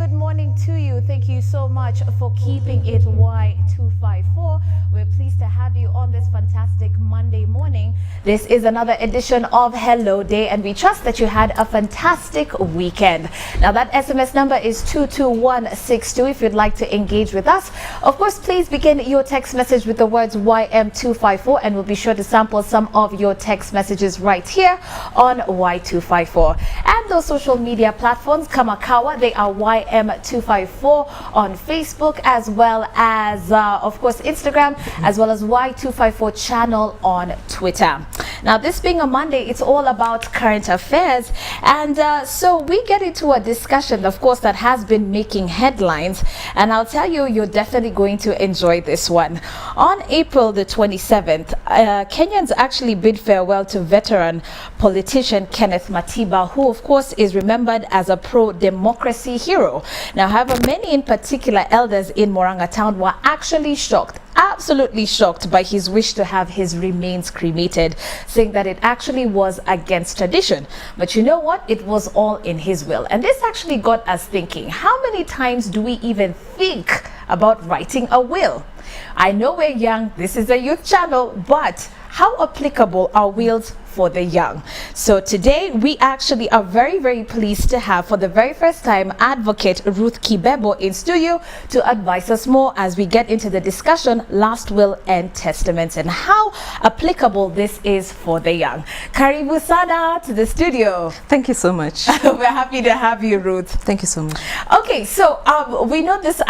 good morning to you. Thank you so much for keeping it Y254. We're pleased to have you on this fantastic Monday morning. This is another edition of Hello Day, and we trust that you had a fantastic weekend. Now, that SMS number is 22162 if you'd like to engage with us. Of course, please begin your text message with the words YM254, and we'll be sure to sample some of your text messages right here on Y254. And those social media platforms, Kamakawa, they are YM254 on Facebook, as well as, of course, Instagram, as well as Y254 channel on Twitter. Now, this being a Monday, it's all about current affairs. And so we get into a discussion, of course, that has been making headlines. And I'll tell you, you're definitely going to enjoy this one. On April the 27th, Kenyans actually bid farewell to veteran politician Kenneth Matiba, who, of course, is remembered as a pro-democracy hero. Now, however, many in particular elders in Moranga town were actually shocked, absolutely shocked by his wish to have his remains cremated, saying that it actually was against tradition. But you know what? It was all in his will. And this actually got us thinking, how many times do we even think about writing a will? I know we're young, this is a youth channel, but how applicable are wills for the young? So today we actually are very, very pleased to have, for the very first time, Advocate Ruth Kibebo in studio to advise us more as we get into the discussion, last will and testaments, and how applicable this is for the young. Karibu sana to the studio. Thank you so much. We're happy to have you, Ruth. Thank you so much. Okay, so we know this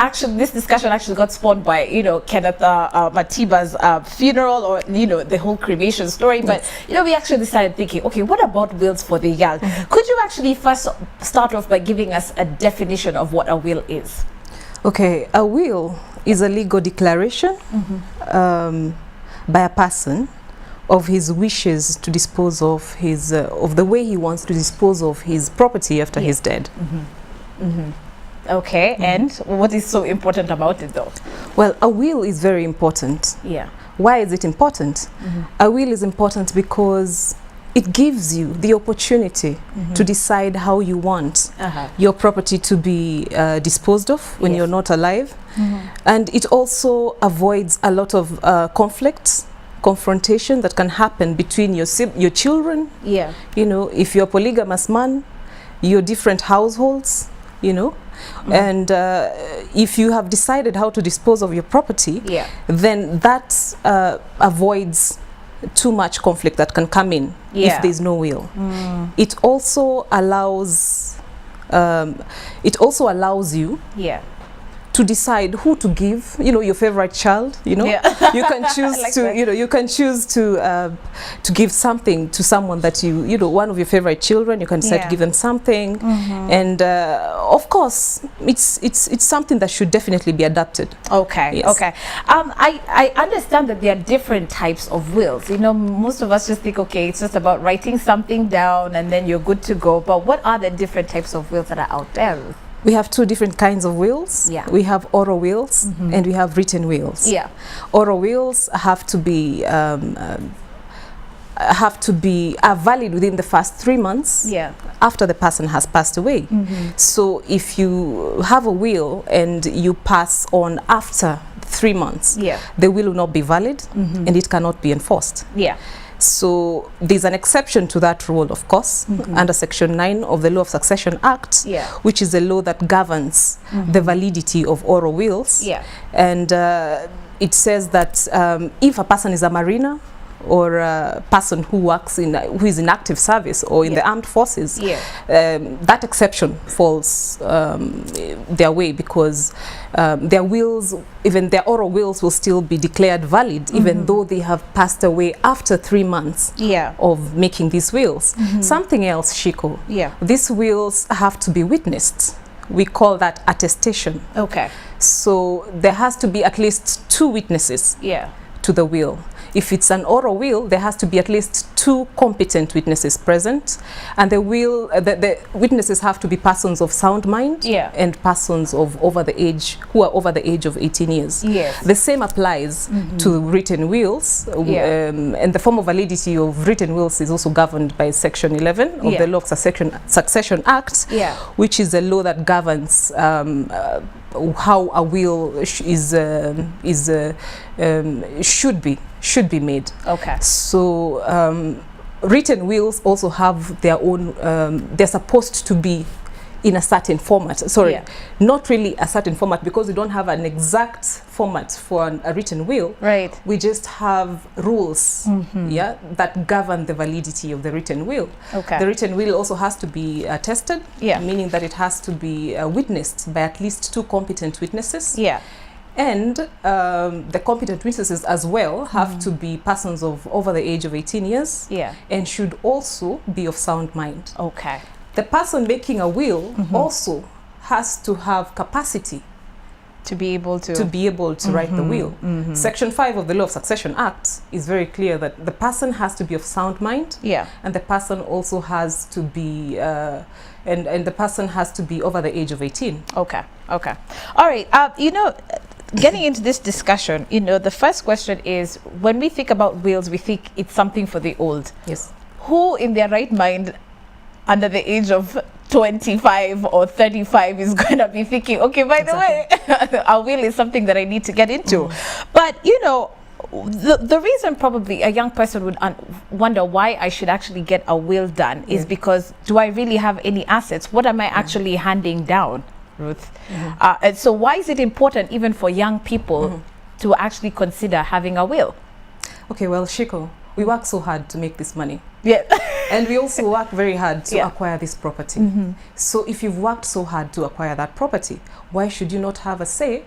discussion actually got spawned by, Kenneth Matiba's funeral, or the whole cremation story. But we actually started thinking, okay, what about wills for the young? Could you actually first start off by giving us a definition of what a will is? Okay, a will is a legal declaration by a person of his wishes to dispose of his of the way he wants to dispose of his property after he's dead. Okay, and what is so important about it, though? Well, a will is very important. Yeah. Why is it important? A will is important because it gives you the opportunity to decide how you want your property to be disposed of when you're not alive. And it also avoids a lot of conflicts, confrontation that can happen between your children. Yeah. If you're a polygamous man, your different households, and if you have decided how to dispose of your property, then that avoids too much conflict that can come in if there's no will. It also allows you to decide who to give, your favorite child, you can choose like you can choose to give something to someone that one of your favorite children. You can decide to give them something, and of course it's something that should definitely be adapted. Okay. Yes. Okay. I understand that there are different types of wills. Most of us just think, okay, it's just about writing something down and then you're good to go. But what are the different types of wills that are out there, Ruth? We have two different kinds of wills. Yeah. We have oral wills and we have written wills. Yeah. Oral wills have to be valid within the first 3 months after the person has passed away. So if you have a will and you pass on after 3 months, the will not be valid and it cannot be enforced. Yeah. So there's an exception to that rule, of course, under Section 9 of the Law of Succession Act, which is a law that governs the validity of oral wills. Yeah. And it says that if a person is a mariner or a person who is in active service or in the armed forces, that exception falls their way, because their wills, even their oral wills, will still be declared valid even though they have passed away after 3 months of making these wills. Something else, Shiko, these wills have to be witnessed. We call that attestation. Okay. So there has to be at least 2 witnesses to the will. If it's an oral will, there has to be at least 2 competent witnesses present, and the witnesses have to be persons of sound mind and persons of who are over the age of 18 years. Yes. The same applies to written wills, and the form of validity of written wills is also governed by Section 11 of the Law of Succession Act, which is a law that governs how a will should be made. Okay. So written wills also have their own. They're supposed to be in a certain format. Sorry, not really a certain format, because we don't have an exact format for a written will. Right. We just have rules, that govern the validity of the written will. Okay. The written will also has to be attested, meaning that it has to be witnessed by at least 2 competent witnesses. Yeah. And the competent witnesses as well have to be persons of over the age of 18 years. Yeah. And should also be of sound mind. Okay. The person making a will also has to have capacity to be able to write the will. Section 5 of the Law of Succession Act is very clear that the person has to be of sound mind, and the person also has to be and the person has to be over the age of 18. Okay. All right. Getting into this discussion, the first question is, when we think about wills, we think it's something for the old. Yes. Who in their right mind under the age of 25 or 35 is going to be thinking, okay, by the way, a will is something that I need to get into. But, the reason probably a young person would wonder why I should actually get a will done is because, do I really have any assets? What am I actually handing down, Ruth? And so why is it important even for young people to actually consider having a will? Okay, well, Shiko, we work so hard to make this money. Yeah. And we also work very hard to acquire this property. So if you've worked so hard to acquire that property, why should you not have a say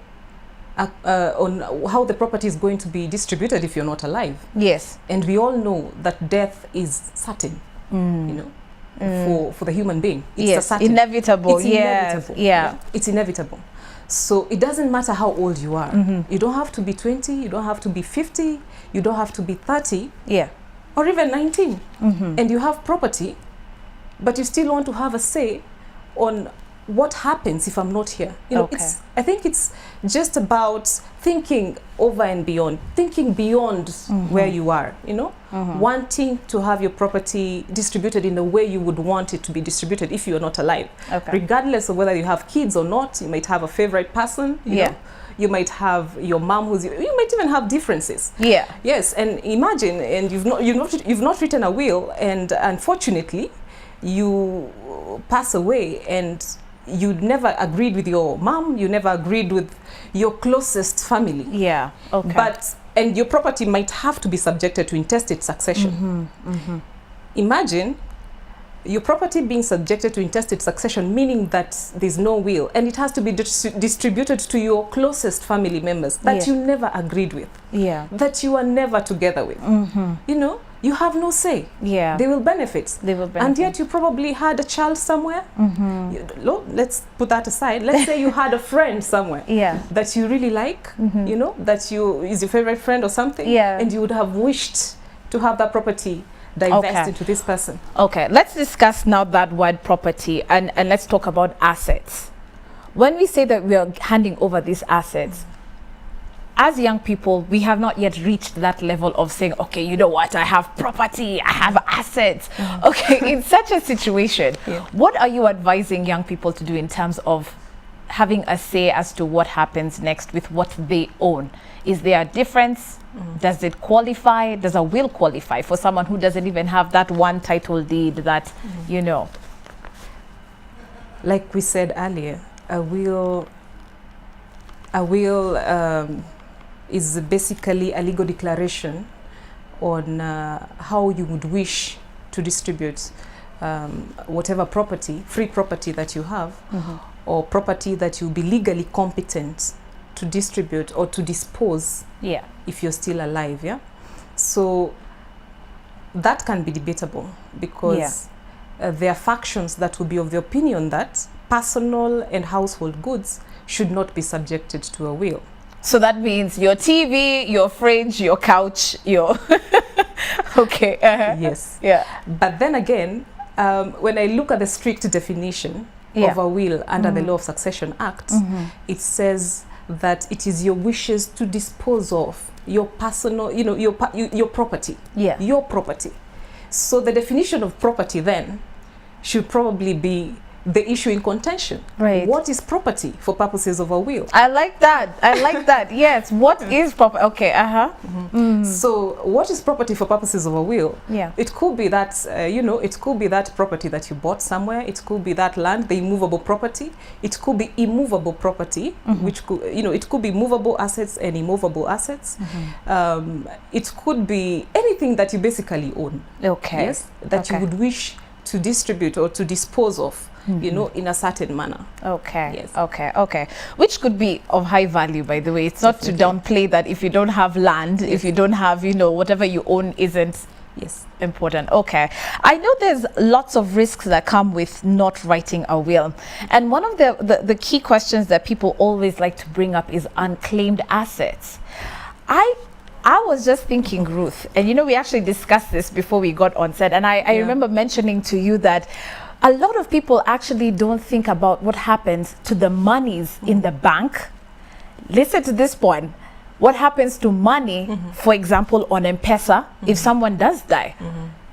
on how the property is going to be distributed if you're not alive? Yes. And we all know that death is certain, for the human being. It's inevitable. It's inevitable. Yeah. It's inevitable. So it doesn't matter how old you are. You don't have to be 20, you don't have to be 50, you don't have to be 30. Yeah. Or even 19, and you have property, but you still want to have a say on what happens if I'm not here. I think it's just about thinking over and beyond, thinking beyond where you are, wanting to have your property distributed in the way you would want it to be distributed if you're not alive. Regardless of whether you have kids or not, you might have a favorite person, you know? You might have your mom you might even have differences. Yeah. Yes, and imagine, and you've not written a will, and unfortunately you pass away, and you never agreed with your mom, you never agreed with your closest family. Yeah. Okay. And your property might have to be subjected to intestate succession. Imagine your property being subjected to intestate succession, meaning that there's no will, and it has to be distributed to your closest family members that you never agreed with, that you are never together with. You have no say. Yeah. They will benefit. And yet you probably had a child somewhere. Let's put that aside. Let's say you had a friend somewhere that you really like, that is your favorite friend or something, and you would have wished to have that property divest into this person. Okay, let's discuss now that word property, and let's talk about assets. When we say that we are handing over these assets, as young people, we have not yet reached that level of saying, okay, you know what, I have property, I have assets. Okay, in such a situation, what are you advising young people to do in terms of having a say as to what happens next with what they own? Is there a difference? Does it qualify? Does a will qualify for someone who doesn't even have that one title deed that, Like we said earlier, a will is basically a legal declaration on how you would wish to distribute whatever property, free property that you have, or property that you'll be legally competent to distribute or to dispose if you're still alive. So that can be debatable, because there are factions that will be of the opinion that personal and household goods should not be subjected to a will. So that means your TV, your fridge, your couch, your... Okay. Yes. Yeah. But then again, when I look at the strict definition of a will under the Law of Succession Act, it says that it is your wishes to dispose of your personal, your property. Yeah. Your property. So the definition of property then should probably be the issue in contention. Right. What is property for purposes of a will? I like that. I like that. Yes. What is property? Okay. So what is property for purposes of a will? Yeah. It could be that, it could be that property that you bought somewhere. It could be that land, the immovable property. It could be immovable property, which could, it could be movable assets and immovable assets. It could be anything that you basically own. Okay. Yes. That you would wish to distribute or to dispose of. In a certain manner. Okay. Yes. Okay. Which could be of high value, by the way. It's not to downplay that if you don't have land, if you don't have, whatever you own isn't important. Okay. I know there's lots of risks that come with not writing a will. And one of the key questions that people always like to bring up is unclaimed assets. I was just thinking, Ruth, and we actually discussed this before we got on set, and I remember mentioning to you that a lot of people actually don't think about what happens to the monies in the bank. Listen to this point. What happens to money, for example, on M-Pesa, if someone does die?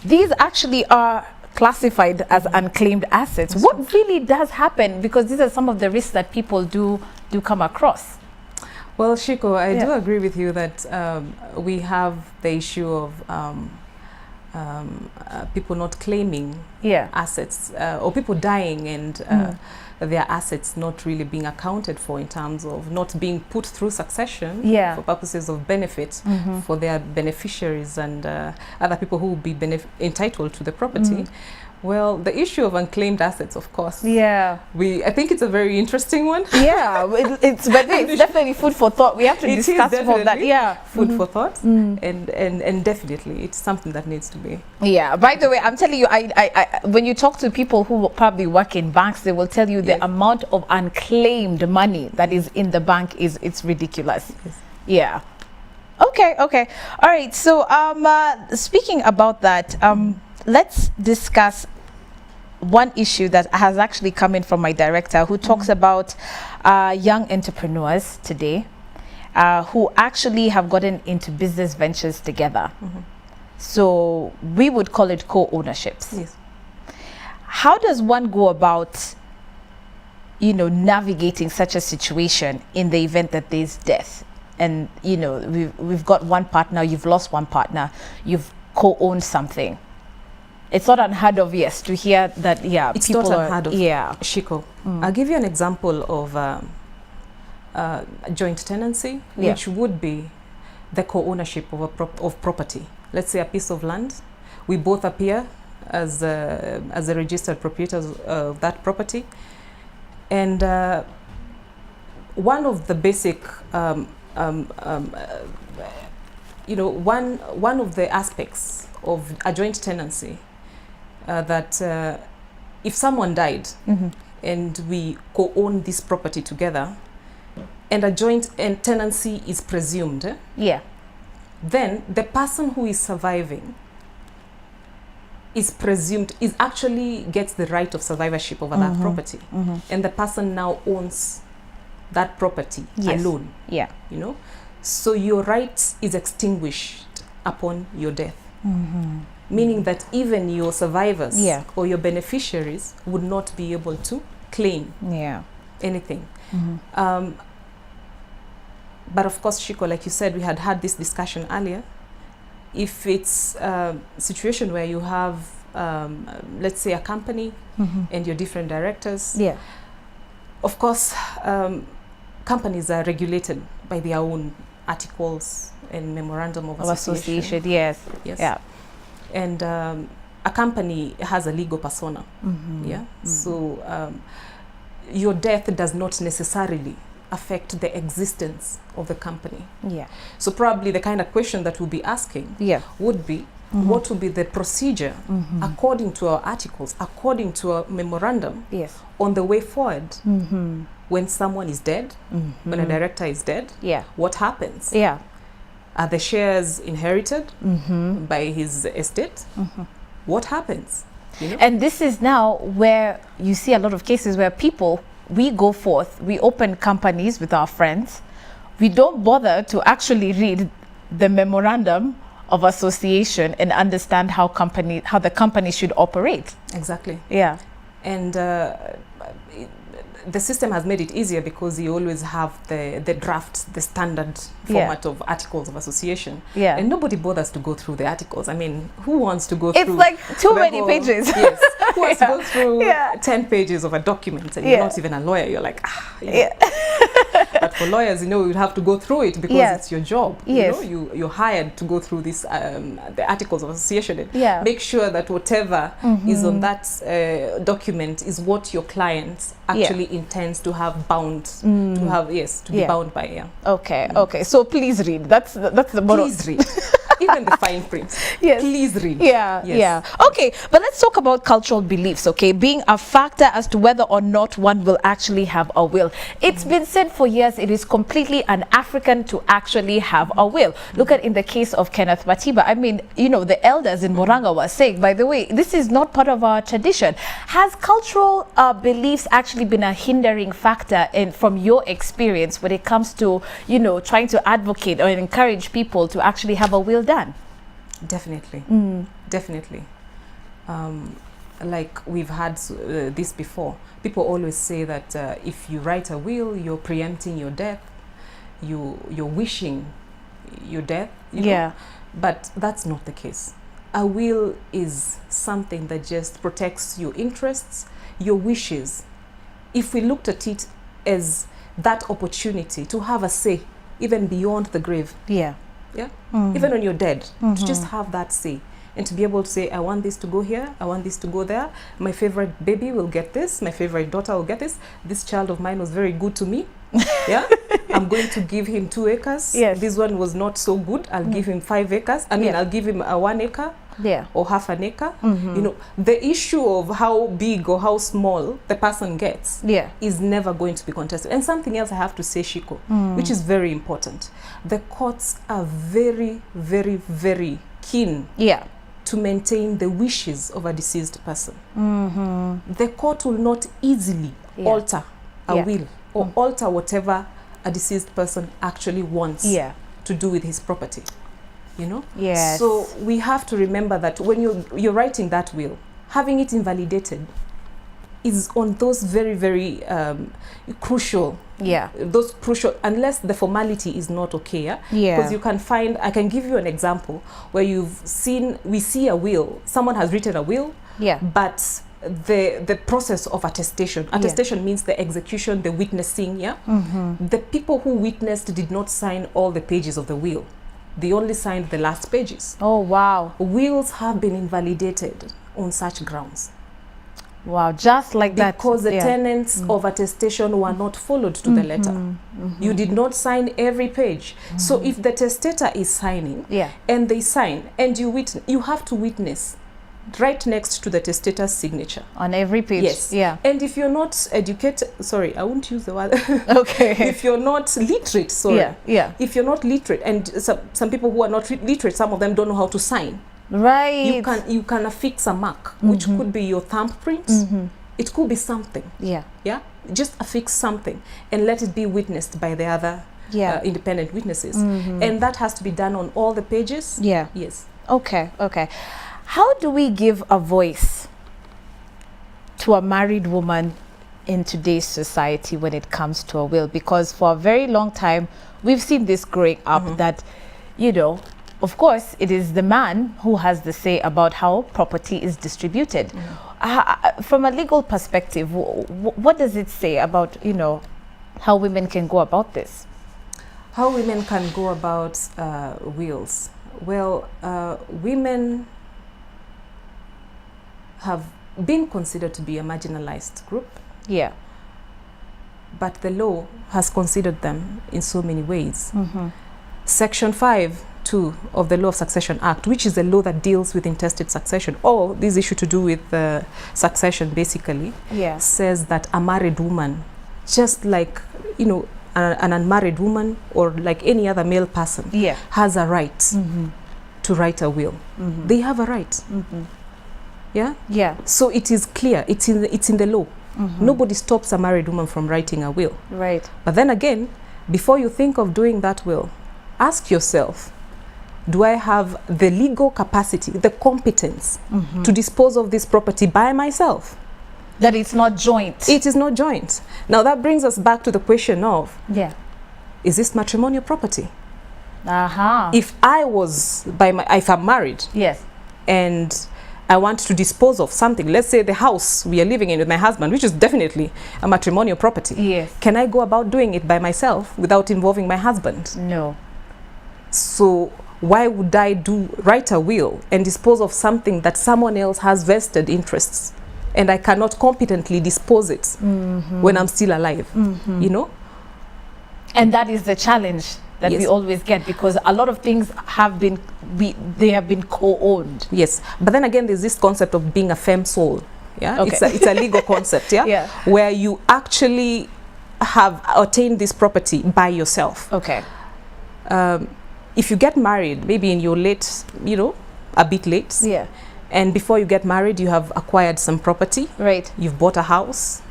These actually are classified as unclaimed assets. What really does happen? Because these are some of the risks that people do come across. Well, Shiko, I do agree with you that we have the issue of people not claiming assets, or people dying and their assets not really being accounted for in terms of not being put through succession for purposes of benefit for their beneficiaries and other people who will be entitled to the property. Well, the issue of unclaimed assets, of course. I think it's a very interesting one. It's definitely food for thought. We have to discuss about that. Food for thought, and definitely it's something that needs to be. By the way, I'm telling you, I when you talk to people who probably work in banks, they will tell you the amount of unclaimed money that is in the bank it's ridiculous. Okay. All right. So speaking about that, let's discuss one issue that has actually come in from my director, who talks about young entrepreneurs today who actually have gotten into business ventures together. So we would call it co-ownerships. How does one go about, navigating such a situation in the event that there's death? And, we've got one partner, you've lost one partner, you've co-owned something. It's not unheard of, to hear that, it's people not unheard of, Shiko. I'll give you an example of joint tenancy, which would be the co-ownership of property. Let's say a piece of land. We both appear as the registered proprietors of that property. And one of the basic, one of the aspects of a joint tenancy that if someone died and we co-own this property together and a joint tenancy is presumed, then the person who is surviving is presumed, is actually gets the right of survivorship over that property. And the person now owns that property alone. So your right is extinguished upon your death. Meaning that even your survivors or your beneficiaries would not be able to claim anything. But of course, Shiko, like you said, we had this discussion earlier. If it's a situation where you have, let's say, a company and your different directors, of course, companies are regulated by their own articles and memorandum of association. And a company has a legal persona. So your death does not necessarily affect the existence of the company. So probably the kind of question that we'll be asking would be, what will be the procedure according to our articles, according to our memorandum on the way forward. When someone is dead, when a director is dead, what happens? Are the shares inherited by his estate? What happens? You know? And this is now where you see a lot of cases where people, we go forth, we open companies with our friends, we don't bother to actually read the memorandum of association and understand how the company should operate. Exactly. Yeah. And the system has made it easier because you always have the draft, the standard format of articles of association. And nobody bothers to go through the articles. I mean, who wants to go through? It's like too many pages. Yes. Who wants to go through 10 pages of a document and you're not even a lawyer? You're like, you know. But for lawyers, you know, you'd have to go through it because it's your job. You know, you're hired to go through this, the articles of association and make sure that whatever is on that document is what your client actually intends to have bound, to have, to be bound by. Okay, so please read. That's the motto. Please read. Even the fine print. Please read. Okay, but let's talk about cultural beliefs, okay, being a factor as to whether or not one will actually have a will. It's been said for years it is completely un-African to actually have a will. Look at in the case of Kenneth Matiba. I mean, you know, the elders in Murang'a were saying, by the way, this is not part of our tradition. Has cultural beliefs actually been a hindering factor from your experience when it comes to, you know, trying to advocate or encourage people to actually have a will done? Definitely. Definitely. Like we've had this before. People always say that if you write a will, you're preempting your death. You're wishing your death. You know? But that's not the case. A will is something that just protects your interests, your wishes. If we looked at it as that opportunity to have a say, even beyond the grave. Even when you're dead, to just have that say and to be able to say, I want this to go here, I want this to go there, my favorite baby will get this, my favorite daughter will get this child of mine was very good to me, I'm going to give him 2 acres, this one was not so good, I'll give him 5 acres, I mean I'll give him a 1 acre or half an acre. You know, the issue of how big or how small the person gets is never going to be contested. And something else I have to say, Shiko, which is very important. The courts are very, very, very keen to maintain the wishes of a deceased person. The court will not easily alter a will or alter whatever a deceased person actually wants to do with his property. You know? So we have to remember that when you're writing that will, having it invalidated is on those very, very crucial. Those crucial, unless the formality is not okay. Because you can find, I can give you an example where we see a will, someone has written a will, but the process of attestation means the execution, the witnessing, the people who witnessed did not sign all the pages of the will. They only signed the last pages. Oh, wow. Wills have been invalidated on such grounds. Wow, just like that. Because the tenets of attestation were not followed to the letter. You did not sign every page. So if the testator is signing and they sign and you have to witness right next to the testator's signature. On every page. Yes. And if you're not educated, sorry, I won't use the word. If you're not literate, if you're not literate, and some people who are not literate, some of them don't know how to sign. Right. You can affix a mark, which could be your thumbprint. It could be something. Just affix something and let it be witnessed by the other independent witnesses. And that has to be done on all the pages. Yes. Okay. How do we give a voice to a married woman in today's society when it comes to a will? Because for a very long time, we've seen this growing up that, you know, of course, it is the man who has the say about how property is distributed. From a legal perspective, what does it say about, you know, how women can go about this? How women can go about wills? Well, women have been considered to be a marginalized group. But the law has considered them in so many ways. Section 5 2 of the Law of Succession Act, which is a law that deals with intestate succession, or this issue to do with succession basically, says that a married woman, just like, you know, an unmarried woman or like any other male person, has a right to write a will. They have a right. Yeah. So it is clear. It's in the law. Nobody stops a married woman from writing a will. Right. But then again, before you think of doing that will, ask yourself, do I have the legal capacity, the competence to dispose of this property by myself? That it's not joint. It is not joint. Now that brings us back to the question of, is this matrimonial property? If I was if I'm married, and I want to dispose of something, let's say the house we are living in with my husband, which is definitely a matrimonial property. Can I go about doing it by myself without involving my husband? No. So why would I write a will and dispose of something that someone else has vested interests and I cannot competently dispose it when I'm still alive, you know? And that is the challenge that we always get, because a lot of things have been co-owned. Yes, but then again, there's this concept of being a femme sole. It's a legal concept. Where you actually have attained this property by yourself. If you get married, maybe in your late, you know, a bit late, and before you get married, you have acquired some property. You've bought a house,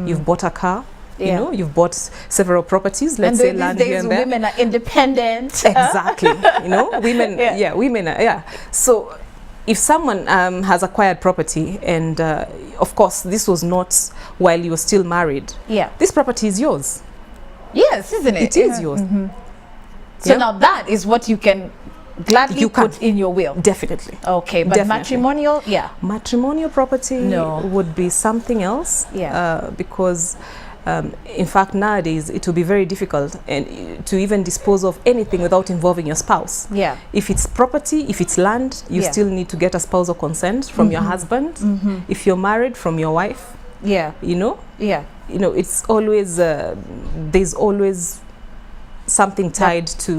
you've bought a car. You know, you've bought several properties, let's say land here and there. Women are independent. Exactly. You know, women, women are, So if someone has acquired property, and of course, this was not while you were still married, this property is yours. Yes, isn't it? It is yours. So now that is what you can gladly put in your will. Definitely. Okay, but matrimonial, matrimonial property would be something else. Because in fact, nowadays it will be very difficult to even dispose of anything without involving your spouse. If it's property, if it's land, you still need to get a spousal consent from your husband. If you're married, from your wife. You know. You know, it's always there's always something tied to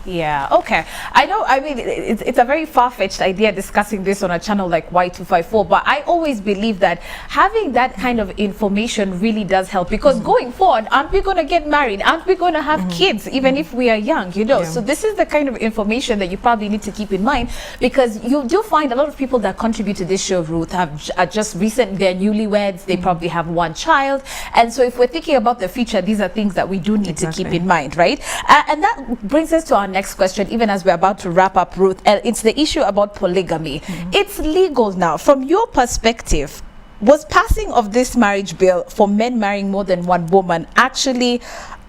okay. I know, I mean, it's a very far-fetched idea discussing this on a channel like Y254, but I always believe that having that kind of information really does help, because going forward, aren't we going to get married? Aren't we going to have kids, even if we are young, you know? So this is the kind of information that you probably need to keep in mind, because you do find a lot of people that contribute to this show, Ruth, are just they're newlyweds, they probably have one child, and so if we're thinking about the future, these are things that we do need to keep in mind, right? And that brings us to our next question, even as we're about to wrap up, Ruth. It's the issue about polygamy. It's legal now. From your perspective, was passing of this marriage bill for men marrying more than one woman actually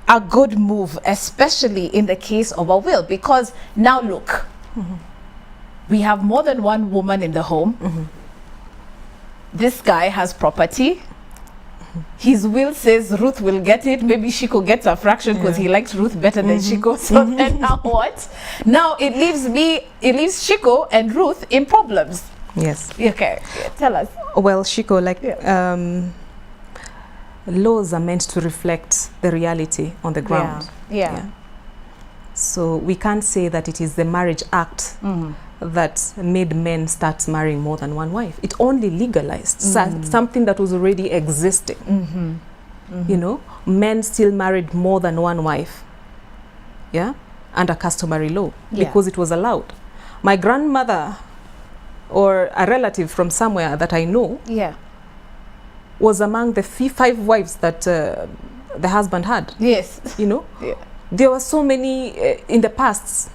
a good move, especially in the case of a will? Because now look, we have more than one woman in the home. This guy has property. His will says Ruth will get it. Maybe Shiko gets a fraction because he likes Ruth better than Shiko. So then now what? Now it leaves Shiko and Ruth in problems. Yes. Okay. Tell us. Well, Shiko, like laws are meant to reflect the reality on the ground. So we can't say that it is the Marriage Act that made men start marrying more than one wife. It only legalized something that was already existing. You know, men still married more than one wife, under customary law, because it was allowed. My grandmother, or a relative from somewhere that I know, was among the 5 wives that the husband had. You know, there were so many in the past.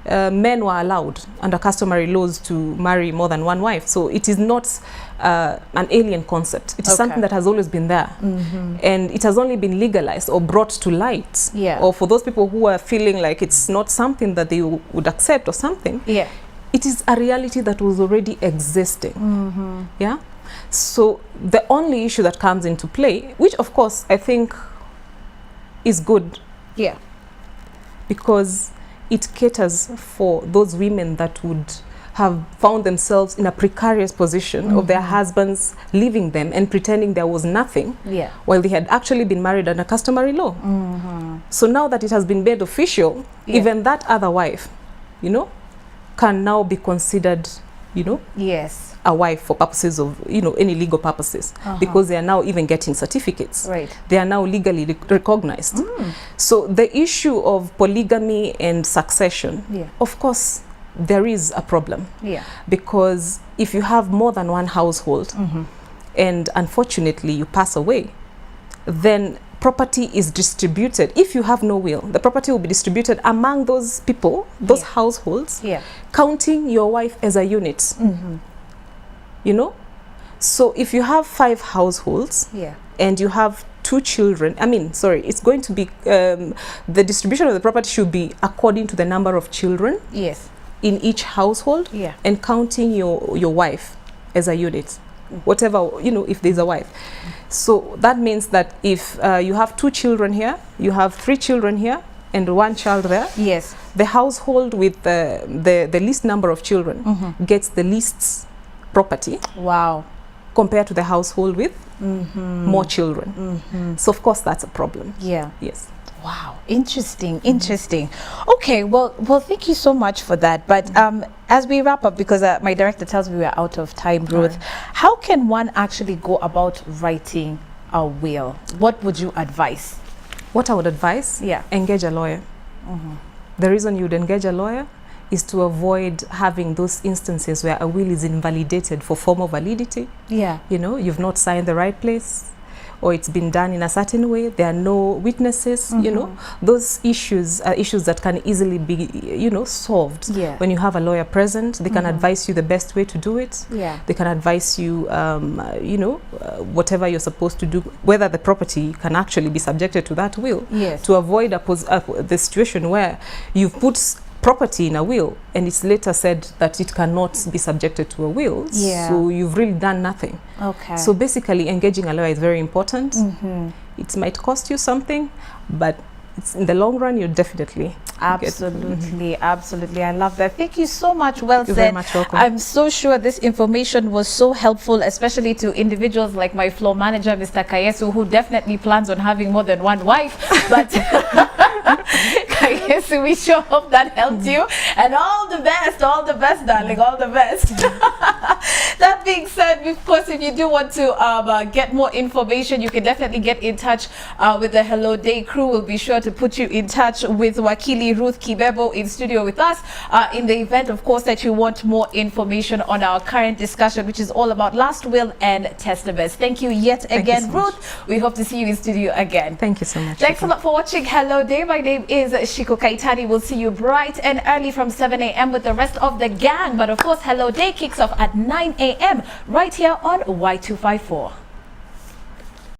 Men were allowed under customary laws to marry more than one wife. So it is not an alien concept. It is something that has always been there. And it has only been legalized or brought to light. Or for those people who are feeling like it's not something that they would accept or something, it is a reality that was already existing. So the only issue that comes into play, which of course I think is good, because it caters for those women that would have found themselves in a precarious position of their husbands leaving them and pretending there was nothing while they had actually been married under customary law. So now that it has been made official, even that other wife you know, can now be considered, you know, yes, a wife for purposes of, you know, any legal purposes, because they are now even getting certificates. Right. They are now legally recognized. So the issue of polygamy and succession, of course, there is a problem. Yeah. Because if you have more than one household, and unfortunately you pass away, then property is distributed. If you have no will, the property will be distributed among those people, those households, counting your wife as a unit. You know? So if you have 5 households and you have 2 children, I mean, sorry, it's going to be, the distribution of the property should be according to the number of children in each household, and counting your wife as a unit. Whatever, you know, if there's a wife. So that means that if you have 2 children here, you have 3 children here, and 1 child there, the household with the least number of children gets the least property. Wow. Compared to the household with more children. So of course that's a problem. Yeah. Yes. Wow, interesting, interesting. Okay, well, thank you so much for that. But as we wrap up, because my director tells me we're out of time, Ruth, how can one actually go about writing a will? What would you advise? What I would advise? Yeah. Engage a lawyer. The reason you would engage a lawyer is to avoid having those instances where a will is invalidated for formal validity. Yeah. You know, you've not signed the right place, or it's been done in a certain way, there are no witnesses, you know. Those issues are issues that can easily be, you know, solved when you have a lawyer present. They can advise you the best way to do it. Yeah. They can advise you, you know, whatever you're supposed to do, whether the property can actually be subjected to that will, to avoid the situation where you've put property in a will and it's later said that it cannot be subjected to a will. So you've really done nothing. Okay. So basically engaging a lawyer is very important. It might cost you something, but it's in the long run you definitely absolutely absolutely. I love that. Thank you so much. Well You're said. Very much welcome. I'm so sure this information was so helpful, especially to individuals like my floor manager, Mr. Kayesu, who definitely plans on having more than one wife. But Kayesu, we sure hope that helped you, and all the best, darling, all the best. That being said, of course, if you do want to get more information, you can definitely get in touch with the Hello Day crew. We'll be sure to put you in touch with Wakili Ruth Kibebo in studio with us in the event, of course, that you want more information on our current discussion, which is all about last will and testaments. Thank you yet again, Ruth. We hope to see you in studio again. Thank you so much. Thanks a lot for watching Hello Day. My name is Shiko Kaitani. We'll see you bright and early from 7 a.m. with the rest of the gang. But of course, Hello Day kicks off at 9 a.m. right here on Y254.